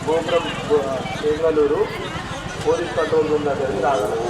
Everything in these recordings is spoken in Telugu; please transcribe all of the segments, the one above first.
గోపురం బెంగళూరు పోలీస్ కంట్రోల్ రూమ్ దగ్గరికి రాగలరు.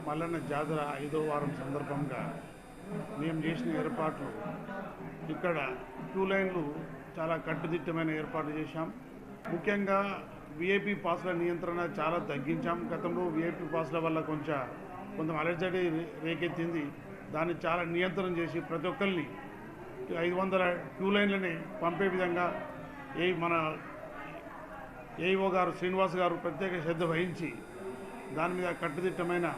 మల్లన్న జాతర 5వ వారం సందర్భంగా మేము చేసిన ఏర్పాట్లు ఇక్కడ క్యూ లైన్లు చాలా కట్టుదిట్టమైన ఏర్పాట్లు చేశాం. ముఖ్యంగా విఐపి పాస్ల నియంత్రణ చాలా తగ్గించాం. గతంలో విఐపి పాస్ల వల్ల కొంచెం అలర్జీ రేకెత్తింది. దాన్ని చాలా నియంత్రణ చేసి ప్రతి ఒక్కరిని 500 క్యూ లైన్లని పంపే విధంగా మన ఏఈఓ గారు శ్రీనివాస్ గారు ప్రత్యేక శ్రద్ధ వహించి దాని మీద కట్టుదిట్టమైన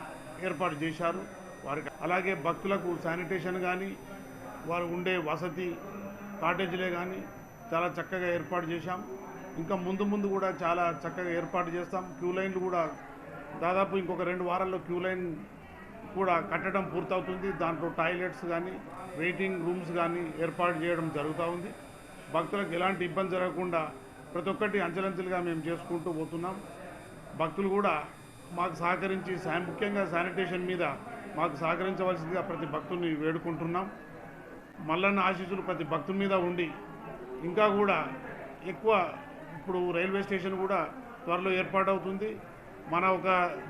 ఏర్పాటు చేశారు. వారికి అలాగే భక్తులకు శానిటేషన్ కానీ వారు ఉండే వసతి కాటేజీలే కానీ చాలా చక్కగా ఏర్పాటు చేశాం. ఇంకా ముందు కూడా చాలా చక్కగా ఏర్పాటు చేస్తాం. క్యూ లైన్లు కూడా దాదాపు ఇంకొక 2 వారాల్లో క్యూ లైన్ కూడా కట్టడం పూర్తవుతుంది. దాంట్లో టాయిలెట్స్ కానీ వెయిటింగ్ రూమ్స్ కానీ ఏర్పాటు చేయడం జరుగుతూ ఉంది. భక్తులకు ఎలాంటి ఇబ్బంది జరగకుండా ప్రతి ఒక్కటి అంచెలంచెలుగా మేము చేసుకుంటూ పోతున్నాం. భక్తులు కూడా మాకు సహకరించి ముఖ్యంగా శానిటేషన్ మీద మాకు సహకరించవలసిందిగా ప్రతి భక్తుల్ని వేడుకుంటున్నాం. మల్లన్న ఆశీస్సులు ప్రతి భక్తుల మీద ఉండి ఇంకా కూడా ఎక్కువ ఇప్పుడు రైల్వే స్టేషన్ కూడా త్వరలో ఏర్పాటవుతుంది. మన ఒక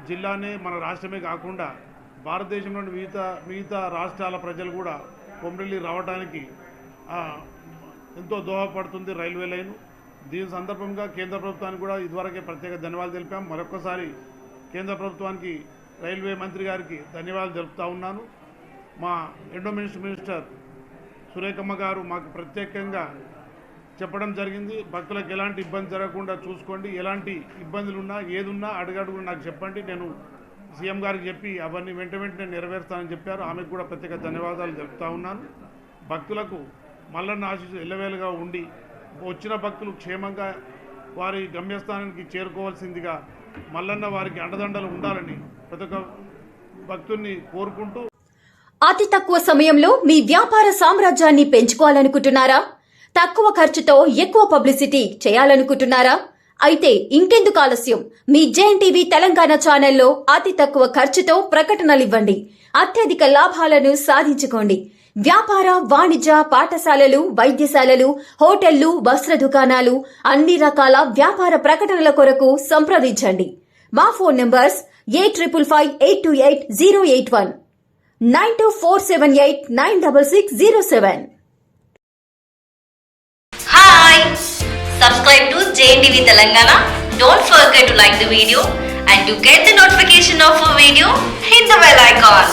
జిల్లానే మన రాష్ట్రమే కాకుండా భారతదేశంలోని మిగతా రాష్ట్రాల ప్రజలు కూడా కొమ్రెల్లి రావడానికి ఎంతో దోహదపడుతుంది రైల్వే లైను. దీని సందర్భంగా కేంద్ర ప్రభుత్వానికి కూడా ఇదివరకే ప్రత్యేక ధన్యవాదాలు తెలిపాం. మరొకసారి కేంద్ర ప్రభుత్వానికి రైల్వే మంత్రి గారికి ధన్యవాదాలు తెలుపుతా ఉన్నాను. మా ఎండోమెంట్స్ మినిస్టర్ సురేఖమ్మ గారు మాకు ప్రత్యేకంగా చెప్పడం జరిగింది, భక్తులకు ఎలాంటి ఇబ్బంది జరగకుండా చూసుకోండి, ఎలాంటి ఇబ్బందులు ఉన్నా ఏదున్నా అడుగడుగు నాకు చెప్పండి, నేను సీఎం గారికి చెప్పి అవన్నీ వెంటనే నెరవేరుస్తానని చెప్పారు. ఆమెకు కూడా ప్రత్యేక ధన్యవాదాలు తెలుపుతా ఉన్నాను. భక్తులకు మల్లన్న ఆశీస్సులు ఎల్లవేళగా ఉండి వచ్చిన భక్తులు క్షేమంగా వారి గమ్యస్థానానికి చేరుకోవాల్సిందిగా మల్లన్న వారికి అండదండలు ఉండాలని ప్రతి ఒక్క భక్తుల్ని కోరుకుంటూ. అతి తక్కువ సమయంలో మీ వ్యాపార సామ్రాజ్యాన్ని పెంచుకోవాలనుకుంటున్నారా? తక్కువ ఖర్చుతో ఎక్కువ పబ్లిసిటీ చేయాలనుకుంటున్నారా? అయితే ఇంకెందుకు ఆలస్యం, మీ జేఎన్టీవీ తెలంగాణ ఛానల్లో అతి తక్కువ ఖర్చుతో ప్రకటనలివ్వండి, అత్యధిక లాభాలను సాధించుకోండి. వ్యాపార, వాణిజ్య, పాఠశాలలు, వైద్యశాలలు, హోటళ్లు, వస్త్ర దుకాణాలు, అన్ని రకాల వ్యాపార ప్రకటనల కొరకు సంప్రదించండి. మా phone numbers 8558288081 9247896607. Hi! Subscribe to JNTV Telangana. Don't forget to like the video and to get the notification of a video, hit the bell icon.